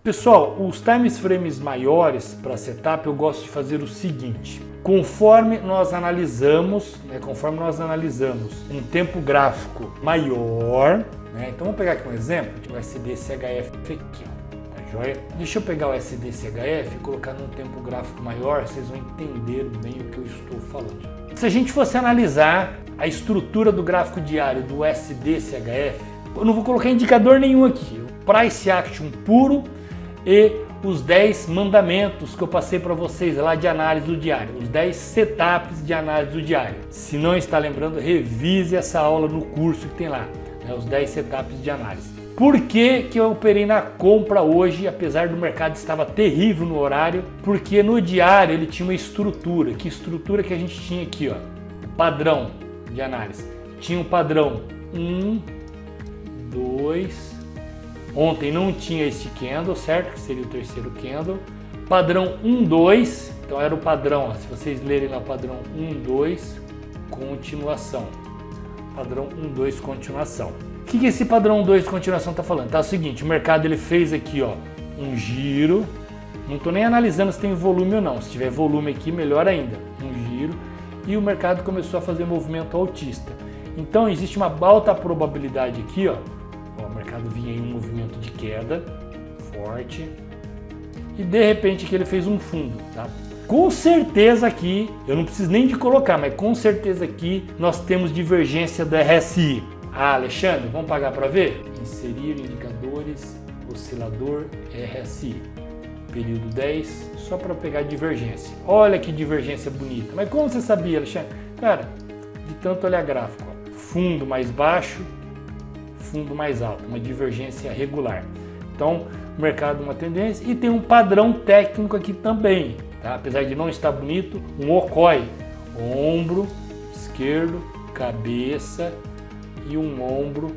Pessoal, os time frames maiores para setup eu gosto de fazer o seguinte. Conforme nós analisamos um tempo gráfico maior, então vamos pegar aqui um exemplo de um SDCHF aqui, tá joia? Deixa eu pegar o SDCHF e colocar num tempo gráfico maior, vocês vão entender bem o que eu estou falando. Se a gente fosse analisar a estrutura do gráfico diário do SDCHF, eu não vou colocar indicador nenhum aqui, o Price Action puro e os 10 mandamentos que eu passei para vocês lá de análise do diário, os 10 setups de análise do diário. Se não está lembrando, revise essa aula no curso que tem lá, os 10 setups de análise. Por que eu operei na compra hoje, apesar do mercado estava terrível no horário? Porque no diário ele tinha uma estrutura. Que estrutura que a gente tinha aqui, ó? O padrão de análise. Tinha um padrão 1, 2... Ontem não tinha este candle, certo? Que seria o terceiro candle. Padrão 1, 2. Então era o padrão, ó, se vocês lerem lá o padrão 1, 2, continuação. Padrão 1, 2, continuação. O que esse padrão 1, 2, continuação está falando? Tá o seguinte, o mercado ele fez aqui, ó, um giro. Não estou nem analisando se tem volume ou não. Se tiver volume aqui, melhor ainda. Um giro. E o mercado começou a fazer movimento altista. Então existe uma alta probabilidade aqui, ó. O mercado vinha em um movimento de queda forte e de repente que ele fez um fundo, tá? Com certeza aqui, eu não preciso nem de colocar, mas com certeza aqui nós temos divergência do RSI. Ah, Alexandre, vamos pagar para ver? Inserir indicadores, oscilador RSI, período 10, só para pegar divergência. Olha que divergência bonita. Mas como você sabia, Alexandre? Cara, de tanto olhar gráfico, ó. Fundo mais baixo, fundo mais alto, uma divergência regular. Então, o mercado uma tendência e tem um padrão técnico aqui também, tá? Apesar de não estar bonito, um OCOI, ombro esquerdo, cabeça e um ombro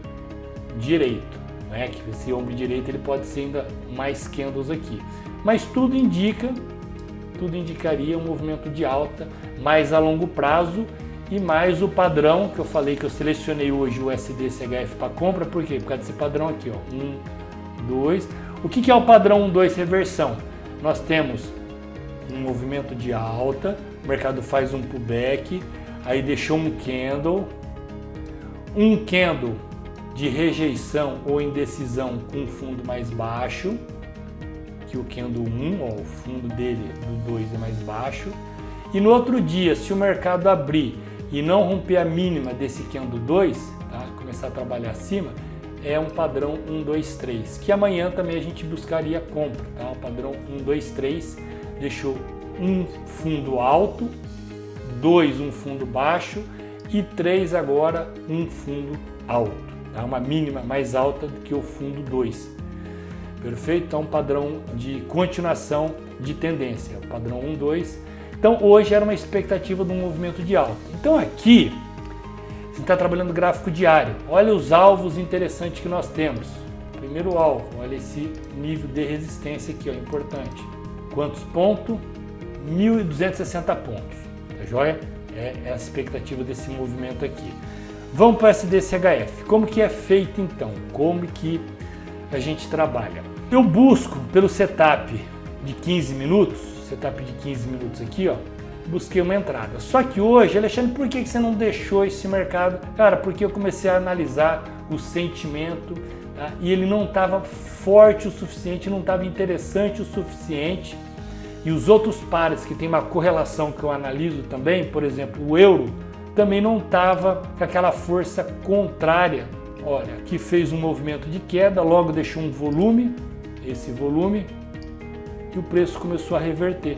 direito, né? Que esse ombro direito ele pode ser ainda mais candles aqui, mas tudo indicaria um movimento de alta mais a longo prazo. E mais o padrão que eu falei que eu selecionei hoje, o SDCHF para compra, por quê? Por causa desse padrão aqui, ó, 1, 2. O que é o padrão 1, 2 reversão? Nós temos um movimento de alta, o mercado faz um pullback, aí deixou um candle de rejeição ou indecisão com um fundo mais baixo, que o candle 1, ó, o fundo dele do 2 é mais baixo. E no outro dia, se o mercado abrir e não romper a mínima desse candle 2, tá? Começar a trabalhar acima, é um padrão 1, 2, 3, que amanhã também a gente buscaria compra, tá? O padrão 1, 2, 3 deixou um fundo alto, 2 um fundo baixo e 3 agora um fundo alto, tá? Uma mínima mais alta do que o fundo 2. Perfeito? Então padrão de continuação de tendência, padrão 1, 2. Então hoje era uma expectativa de um movimento de alta. Então aqui, a gente está trabalhando gráfico diário. Olha os alvos interessantes que nós temos. Primeiro alvo, olha esse nível de resistência aqui, ó, importante. Quantos pontos? 1.260 pontos. Tá joia? É a expectativa desse movimento aqui. Vamos para o SDCHF. Como que é feito então? Como que a gente trabalha? Eu busco pelo setup de 15 minutos, setup de 15 minutos aqui, ó, busquei uma entrada. Só que hoje, Alexandre, por que você não deixou esse mercado? Cara, porque eu comecei a analisar o sentimento, tá? E ele não estava forte o suficiente, não estava interessante o suficiente. E os outros pares que tem uma correlação que eu analiso também, por exemplo, o euro, também não estava com aquela força contrária. Olha, aqui fez um movimento de queda, logo deixou um volume, esse volume, e o preço começou a reverter.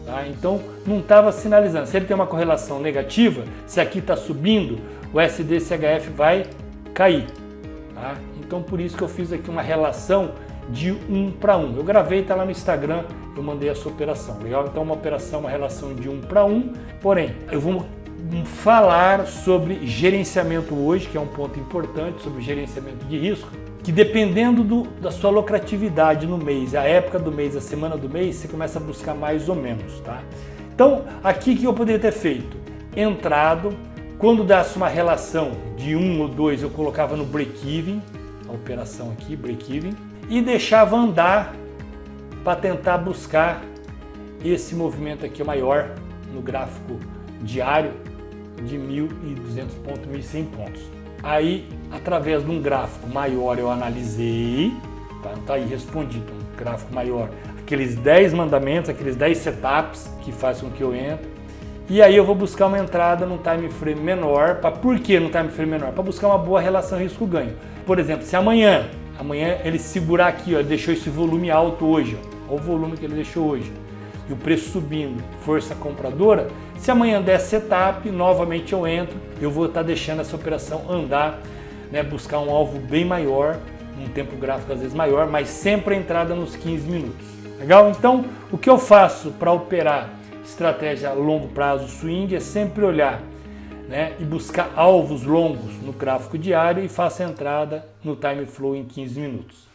Tá? Então não estava sinalizando. Se ele tem uma correlação negativa, se aqui está subindo, o SDCHF vai cair. Tá? Então por isso que eu fiz aqui uma relação de 1 para 1. Eu gravei, está lá no Instagram, eu mandei essa operação. Legal? Então uma operação, uma relação de 1 para 1. Porém, eu vou falar sobre gerenciamento hoje, que é um ponto importante, sobre gerenciamento de risco, que dependendo da sua lucratividade no mês, a época do mês, a semana do mês, você começa a buscar mais ou menos, tá? Então, aqui que eu poderia ter feito? Entrado, quando desse uma relação de 1 ou 2, eu colocava no break-even, a operação aqui, break-even, e deixava andar para tentar buscar esse movimento aqui maior no gráfico diário de 1.200 pontos, 1.100 pontos. Aí, através de um gráfico maior, eu analisei, tá? Tá aí respondido, um gráfico maior, aqueles 10 mandamentos, aqueles 10 setups que fazem com que eu entre. E aí eu vou buscar uma entrada num time frame menor. Por que no time frame menor? Para buscar uma boa relação risco-ganho. Por exemplo, se amanhã ele segurar aqui, ó, ele deixou esse volume alto hoje, ó, olha o volume que ele deixou hoje, e o preço subindo, força compradora, se amanhã der setup, novamente eu entro, eu vou estar deixando essa operação andar, né, buscar um alvo bem maior, um tempo gráfico às vezes maior, mas sempre a entrada nos 15 minutos. Legal? Então, o que eu faço para operar estratégia a longo prazo swing é sempre olhar, né, e buscar alvos longos no gráfico diário e faço a entrada no time flow em 15 minutos.